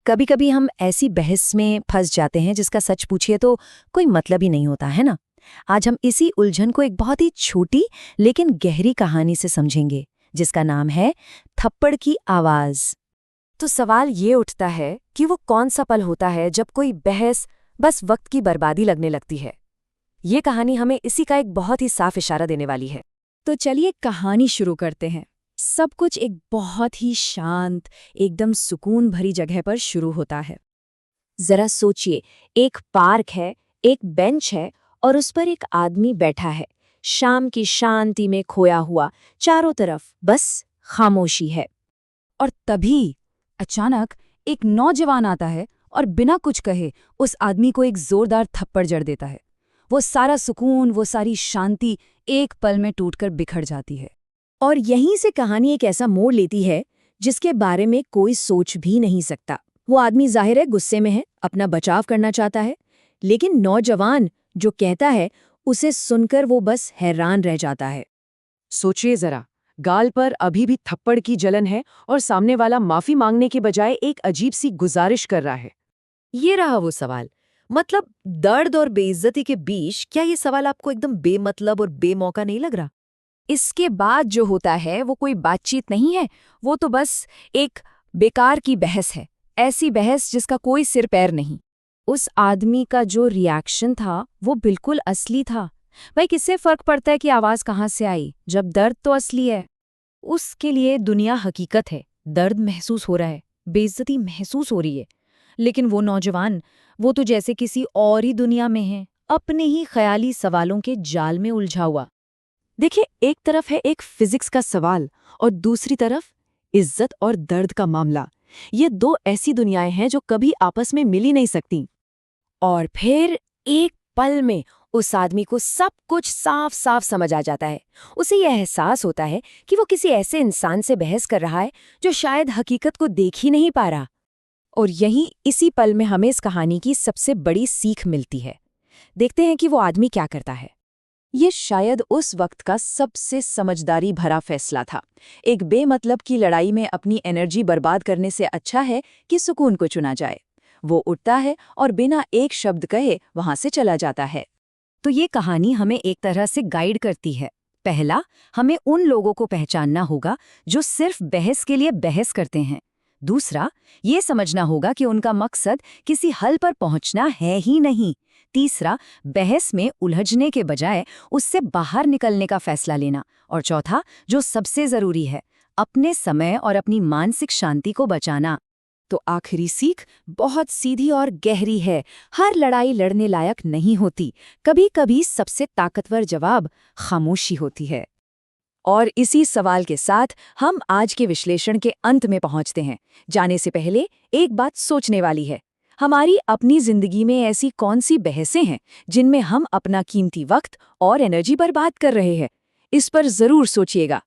कभी कभी हम ऐसी बहस में फंस जाते हैं जिसका सच पूछिए तो कोई मतलब ही नहीं होता है ना। आज हम इसी उलझन को एक बहुत ही छोटी लेकिन गहरी कहानी से समझेंगे जिसका नाम है थप्पड़ की आवाज। तो सवाल ये उठता है कि वो कौन सा पल होता है जब कोई बहस बस वक्त की बर्बादी लगने लगती है। ये कहानी हमें इसी का एक बहुत ही साफ इशारा देने वाली है। तो चलिए कहानी शुरू करते हैं। सब कुछ एक बहुत ही शांत, एकदम सुकून भरी जगह पर शुरू होता है। जरा सोचिए, एक पार्क है, एक बेंच है और उस पर एक आदमी बैठा है, शाम की शांति में खोया हुआ। चारों तरफ बस खामोशी है। और तभी अचानक एक नौजवान आता है और बिना कुछ कहे उस आदमी को एक जोरदार थप्पड़ जड़ देता है। वो सारा सुकून, वो सारी शांति एक पल में टूटकर बिखर जाती है। और यहीं से कहानी एक ऐसा मोड़ लेती है जिसके बारे में कोई सोच भी नहीं सकता। वो आदमी जाहिर है गुस्से में है, अपना बचाव करना चाहता है, लेकिन नौजवान जो कहता है उसे सुनकर वो बस हैरान रह जाता है। सोचिए जरा, गाल पर अभी भी थप्पड़ की जलन है और सामने वाला माफी मांगने के बजाय एक अजीब सी गुजारिश कर रहा है। ये रहा वो सवाल। मतलब दर्द और बेइज्जती के बीच क्या ये सवाल आपको एकदम बेमतलब और बेमौका नहीं लग रहा? इसके बाद जो होता है वो कोई बातचीत नहीं है, वो तो बस एक बेकार की बहस है। ऐसी बहस जिसका कोई सिर पैर नहीं। उस आदमी का जो रिएक्शन था वो बिल्कुल असली था। भाई, किससे फर्क पड़ता है कि आवाज कहाँ से आई, जब दर्द तो असली है। उसके लिए दुनिया हकीकत है, दर्द महसूस हो रहा है, बेइज्जती महसूस हो रही है। लेकिन वो नौजवान, वो तो जैसे किसी और ही दुनिया में है, अपने ही ख्याली सवालों के जाल में उलझा हुआ। देखिए, एक तरफ है एक फिजिक्स का सवाल और दूसरी तरफ इज्जत और दर्द का मामला। ये दो ऐसी दुनियाएं हैं जो कभी आपस में मिल ही नहीं सकती। और फिर एक पल में उस आदमी को सब कुछ साफ साफ समझ आ जाता है। उसे यह एहसास होता है कि वो किसी ऐसे इंसान से बहस कर रहा है जो शायद हकीकत को देख ही नहीं पा रहा। और यहीं इसी पल में हमें इस कहानी की सबसे बड़ी सीख मिलती है। देखते हैं कि वो आदमी क्या करता है। ये शायद उस वक्त का सबसे समझदारी भरा फैसला था। एक बेमतलब की लड़ाई में अपनी एनर्जी बर्बाद करने से अच्छा है कि सुकून को चुना जाए। वो उठता है और बिना एक शब्द कहे वहां से चला जाता है। तो ये कहानी हमें एक तरह से गाइड करती है। पहला, हमें उन लोगों को पहचानना होगा जो सिर्फ बहस के लिए बहस करते हैं। दूसरा, ये समझना होगा कि उनका मकसद किसी हल पर पहुंचना है ही नहीं। तीसरा, बहस में उलझने के बजाय उससे बाहर निकलने का फैसला लेना। और चौथा, जो सबसे जरूरी है, अपने समय और अपनी मानसिक शांति को बचाना। तो आखिरी सीख बहुत सीधी और गहरी है। हर लड़ाई लड़ने लायक नहीं होती। कभी कभी सबसे ताकतवर जवाब खामोशी होती है। और इसी सवाल के साथ हम आज के विश्लेषण के अंत में पहुंचते हैं। जाने से पहले एक बात सोचने वाली है। हमारी अपनी जिंदगी में ऐसी कौन सी बहसें हैं जिनमें हम अपना कीमती वक्त और एनर्जी बर्बाद कर रहे हैं? इस पर जरूर सोचिएगा।